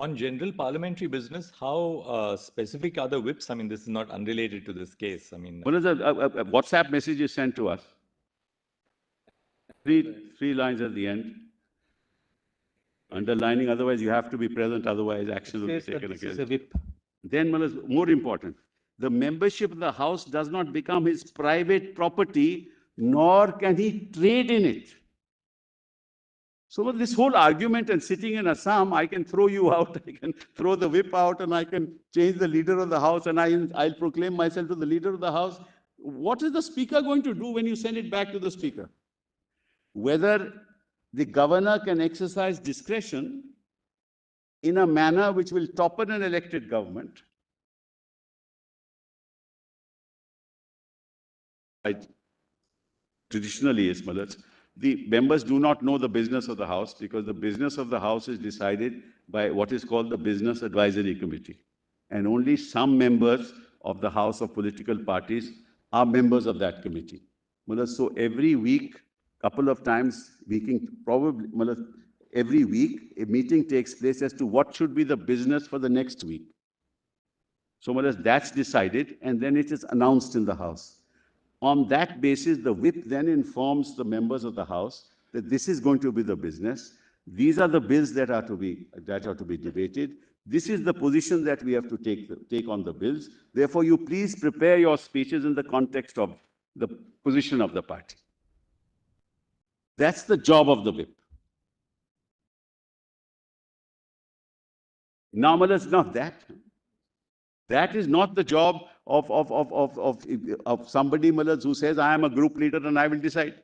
On general parliamentary business, how specific are the whips? I mean, this is not unrelated to this case. I mean, What is a WhatsApp message is sent to us? Three lines at the end. Underlining, otherwise you have to be present, otherwise action will be taken against. This is a whip. Then, more important, the membership of the House does not become his private property, nor can he trade in it. So this whole argument and sitting in Assam, I can throw you out, I can throw the whip out, and I can change the leader of the House, and I'll proclaim myself to the leader of the House. What is the Speaker going to do when you send it back to the Speaker? Whether the governor can exercise discretion in a manner which will topple an elected government. Traditionally, yes, the members do not know the business of the House because the business of the House is decided by what is called the Business Advisory Committee. And only some members of the House of political parties are members of that committee. So every week, couple of times, every week, a meeting takes place as to what should be the business for the next week. So that's decided, and then it is announced in the House. On that basis, the whip then informs the members of the House that this is going to be the business. These are the bills that are to be debated. This is the position that we have to take on the bills. Therefore, you please prepare your speeches in the context of the position of the party. That's the job of the whip. Now, it's not that. That is not the job of somebody who says, I am a group leader and I will decide.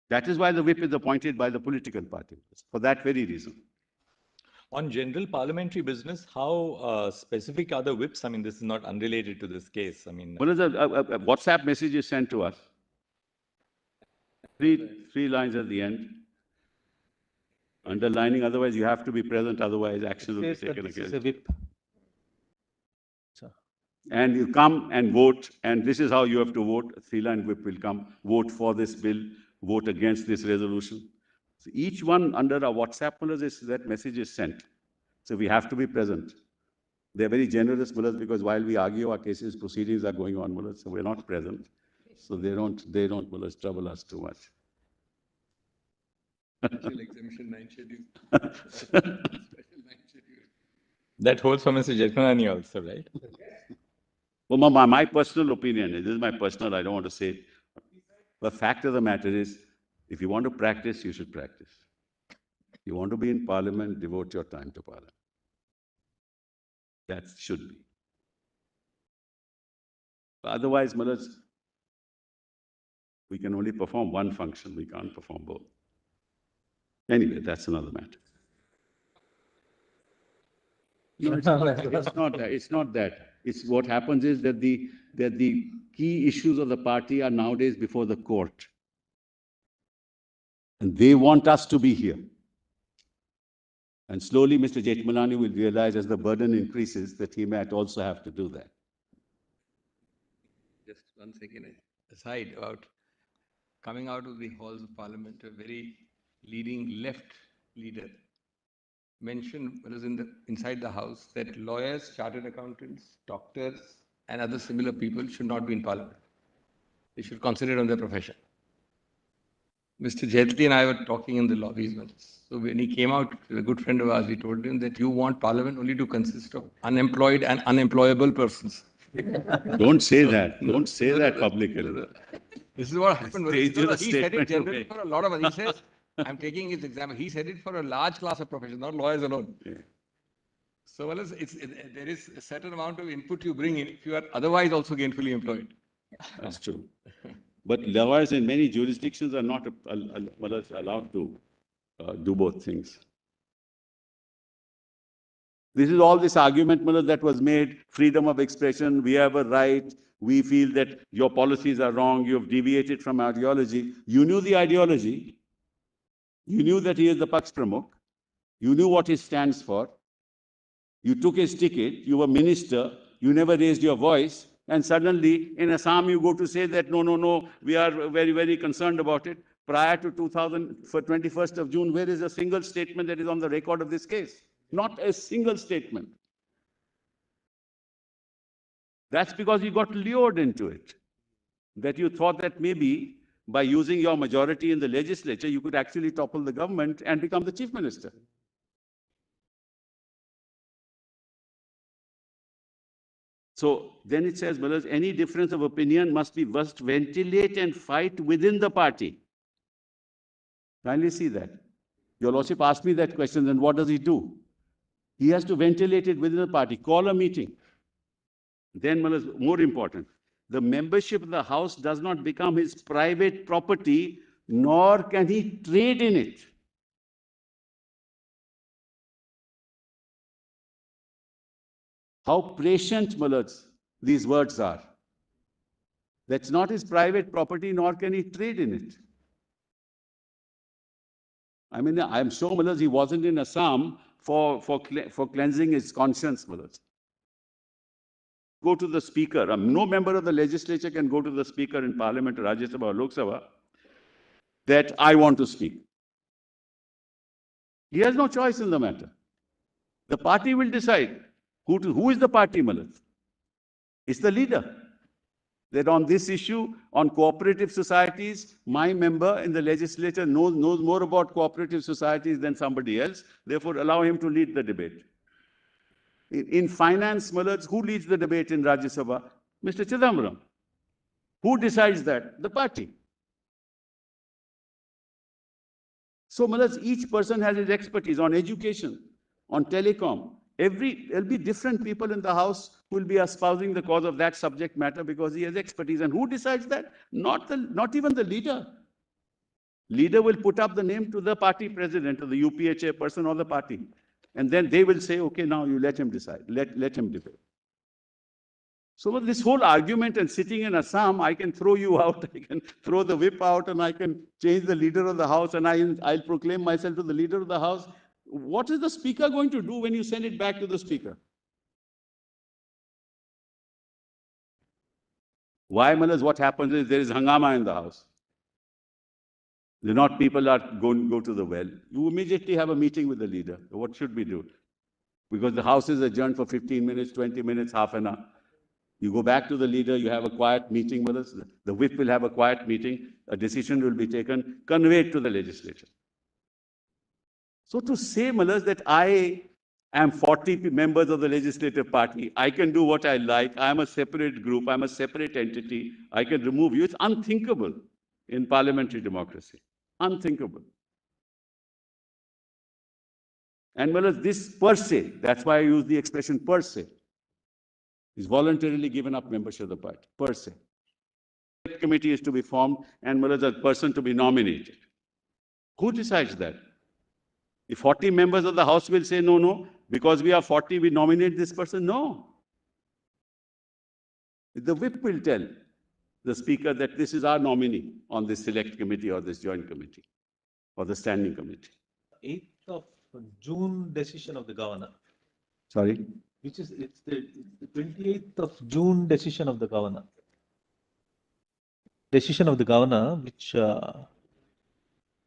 That is why the whip is appointed by the political party, for that very reason. On general parliamentary business, how specific are the whips? I mean, this is not unrelated to this case. I mean, what is a WhatsApp message is sent to us? Three lines at the end. Underlining, otherwise you have to be present, otherwise action will be taken against. This is a whip. And you come and vote, and this is how you have to vote. A three-line whip will come. Vote for this bill, vote against this resolution. So each one under a WhatsApp, that message is sent. So we have to be present. They're very generous, because while we argue our cases, proceedings are going on, so we're not present. So they don't trouble us too much. Special exemption 9 schedule. Special 9 schedule. That holds for Mr. Jetmanani also, right? Well, my personal opinion, this is my personal, I don't want to say it. The fact of the matter is, if you want to practice, you should practice. If you want to be in Parliament, devote your time to Parliament. That should be. Otherwise, we can only perform one function, we can't perform both. Anyway, that's another matter. No, it's not that. It's what happens is that the key issues of the party are nowadays before the court. And they want us to be here. And slowly Mr. Jetmalani will realize as the burden increases that he might also have to do that. Just one second aside about coming out of the halls of Parliament, a very leading left leader mentioned inside the House that lawyers, chartered accountants, doctors, and other similar people should not be in Parliament. They should concentrate on their profession. Mr. Jetli and I were talking in the lobbies once. So when he came out, a good friend of ours, we told him that you want Parliament only to consist of unemployed and unemployable persons. Don't say that. Don't say that publicly. This is what happened. He said it generally for a lot of us. He says, I'm taking his example. He said it for a large class of professions, not lawyers alone. Yeah. So there is a certain amount of input you bring in if you are otherwise also gainfully employed. That's true. But lawyers in many jurisdictions are not allowed to do both things. This is all this argument that was made, freedom of expression, we have a right, we feel that your policies are wrong, you have deviated from ideology. You knew the ideology. You knew that he is the Paksh Pramukh. You knew what he stands for. You took his ticket, you were minister, you never raised your voice, and suddenly in Assam you go to say that no, we are very, very concerned about it. prior to 21st of June, where is a single statement that is on the record of this case? Not a single statement. That's because you got lured into it. That you thought that maybe by using your majority in the legislature, you could actually topple the government and become the chief minister. So then it says, well, any difference of opinion must be first ventilate and fight within the party. Kindly see that. Your Lordship asked me that question, then what does he do? He has to ventilate it within the party, call a meeting. Then, more important, the membership of the House does not become his private property, nor can he trade in it. How prescient, these words are. That's not his private property, nor can he trade in it. I mean, I'm sure, he wasn't in Assam for cleansing his conscience, Go to the speaker. No member of the legislature can go to the speaker in Parliament, or Rajya Sabha or Lok Sabha, that I want to speak. He has no choice in the matter. The party will decide. Who is the party, It's the leader. That on this issue, on cooperative societies, my member in the legislature knows more about cooperative societies than somebody else. Therefore, allow him to lead the debate. In finance, who leads the debate in Rajya Sabha? Mr. Chidambaram. Who decides that? The party. So, each person has his expertise on education, on telecom. There'll be different people in the House who will be espousing the cause of that subject matter because he has expertise. And who decides that? Not even the leader. Leader will put up the name to the party president or the UPA chairperson or the party. And then they will say, okay, now you let him decide. Let him debate. So this whole argument and sitting in Assam, I can throw you out, I can throw the whip out, and I can change the leader of the House, and I'll proclaim myself to the leader of the House. What is the speaker going to do when you send it back to the speaker? Why, what happens is there is hangama in the House. People are going to go to the well. You immediately have a meeting with the leader. What should we do? Because the House is adjourned for 15 minutes, 20 minutes, half an hour. You go back to the leader, you have a quiet meeting with us. The whip will have a quiet meeting. A decision will be taken, conveyed to the legislature. So to say, that I am 40 members of the legislative party, I can do what I like, I'm a separate group, I'm a separate entity, I can remove you, it's unthinkable in parliamentary democracy. Unthinkable. And this per se, that's why I use the expression per se, is voluntarily given up membership of the party, per se. The committee is to be formed and a person to be nominated. Who decides that? If 40 members of the House will say, no, because we are 40, we nominate this person. No. The whip will tell the speaker that this is our nominee on this select committee or this joint committee or the standing committee. 8th of June decision of the governor. Sorry? It's the 28th of June decision of the governor. Decision of the governor, which...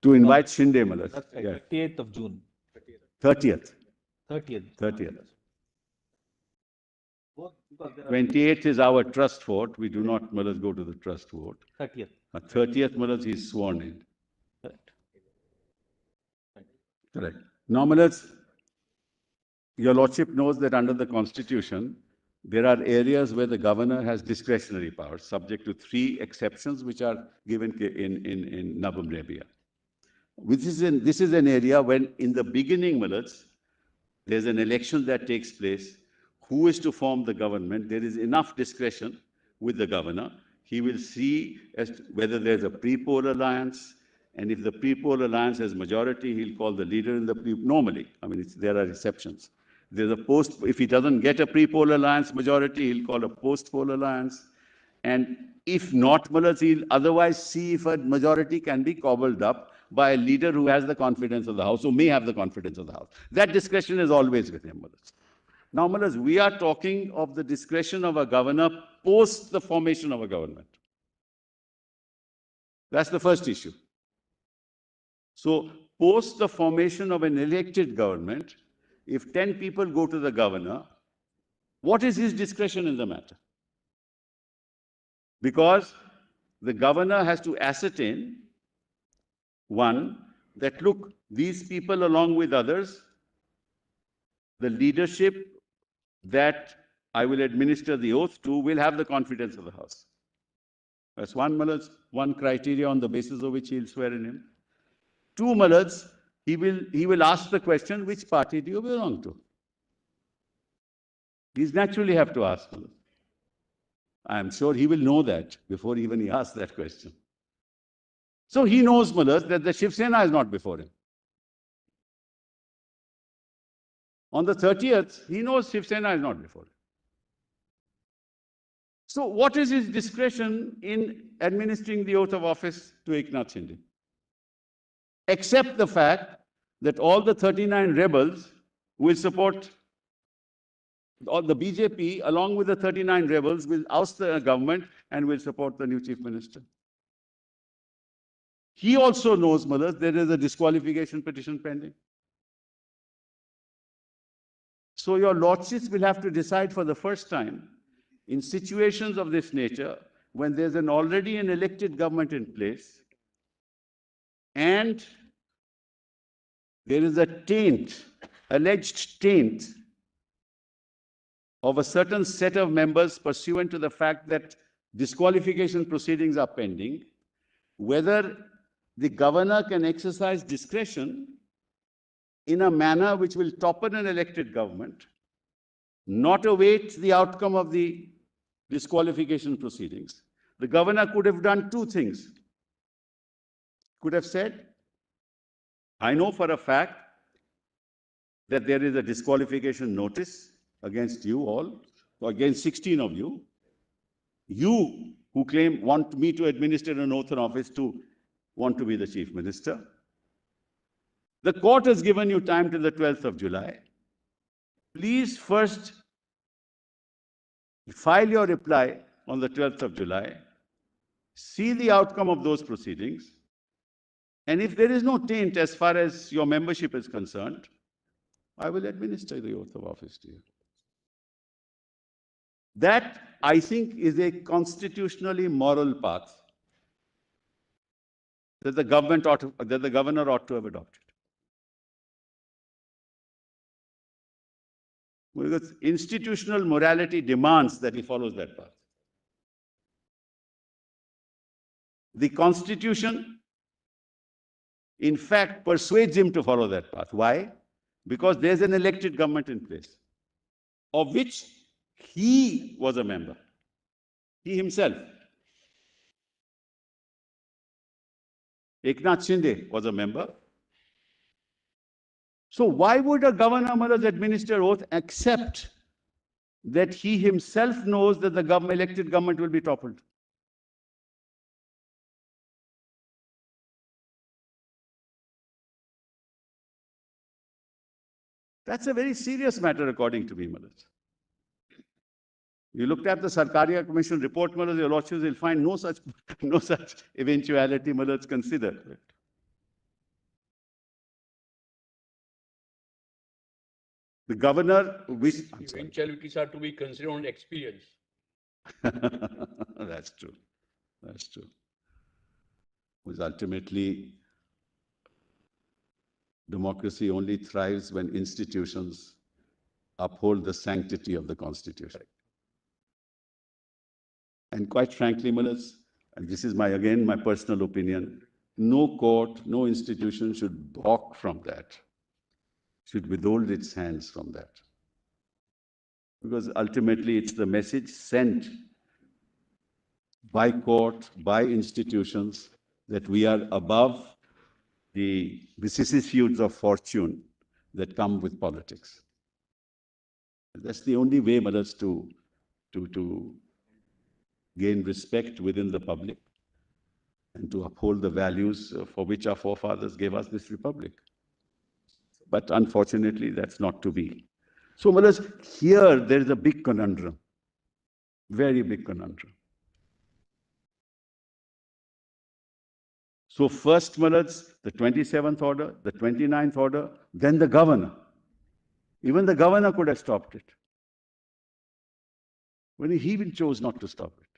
to invite Shinde, That's right, yeah. 28th of June. 30th. 30th. 28th is our trust vote. We do not, go to the trust vote. 30th. 30th, he is sworn in. Correct. Correct. Now, your Lordship knows that under the Constitution, there are areas where the governor has discretionary powers, subject to 3 exceptions, which are given in Nabam Rebia. This is an area when, in the beginning, there's an election that takes place. Who is to form the government? There is enough discretion with the governor. He will see as to whether there's a pre-poll alliance, and if the pre-poll alliance has majority, he'll call the leader in the normally. There are exceptions. There's a if he doesn't get a pre-poll alliance majority, he'll call a post-poll alliance. And if not, he'll otherwise see if a majority can be cobbled up by a leader who has the confidence of the House, who may have the confidence of the House. That discretion is always with him. Now, we are talking of the discretion of a governor post the formation of a government. That's the first issue. So post the formation of an elected government, if 10 people go to the governor, what is his discretion in the matter? Because the governor has to ascertain, one, that look, these people along with others, the leadership that I will administer the oath to will have the confidence of the House. That's one criteria on the basis of which he'll swear in him. Two, Malads, he will ask the question, which party do you belong to? He's naturally have to ask. I am sure he will know that before even he asks that question. So he knows, Malads, that the Shiv Sena is not before him. On the 30th, he knows Shiv Sena is not before him. So what is his discretion in administering the oath of office to Eknath Shinde? Except the fact that all the 39 rebels will support, or the BJP along with the 39 rebels will oust the government and will support the new chief minister. He also knows, Malads, there is a disqualification petition pending. So your lordships will have to decide for the first time in situations of this nature, when there's already an elected government in place, and there is a taint, alleged taint, of a certain set of members pursuant to the fact that disqualification proceedings are pending, whether the governor can exercise discretion in a manner which will topple an elected government, not await the outcome of the disqualification proceedings. The governor could have done two things. Could have said, I know for a fact that there is a disqualification notice against you all, or against 16 of you. You who want me to administer an oath of office to want to be the chief minister. The court has given you time till the 12th of July. Please first file your reply on the 12th of July, see the outcome of those proceedings, and if there is no taint as far as your membership is concerned, I will administer the oath of office to you. That, I think, is a constitutionally moral path that the governor ought to have adopted. Because institutional morality demands that he follows that path. The Constitution, in fact, persuades him to follow that path. Why? Because there's an elected government in place, of which he was a member. He himself. Eknath Shinde was a member. So why would a governor administer oath except that he himself knows that the elected government will be toppled? That's a very serious matter, according to me, Malads. You looked at the Sarkaria Commission report, Malads, your lordships will find no such eventuality, Malads, considered. The governor, which eventualities are to be considered on experience. That's true. That's true. Because ultimately, democracy only thrives when institutions uphold the sanctity of the Constitution. And quite frankly, Malads, and this is again my personal opinion, no court, no institution should balk from that, should withhold its hands from that. Because ultimately it's the message sent by court, by institutions, that we are above the vicissitudes of fortune that come with politics. That's the only way, Malads, to gain respect within the public and to uphold the values for which our forefathers gave us this republic. But unfortunately, that's not to be. So, Malads, here there is a big conundrum, very big conundrum. So first was the 27th order, the 29th order, then the governor. Even the governor could have stopped it. When he even chose not to stop it.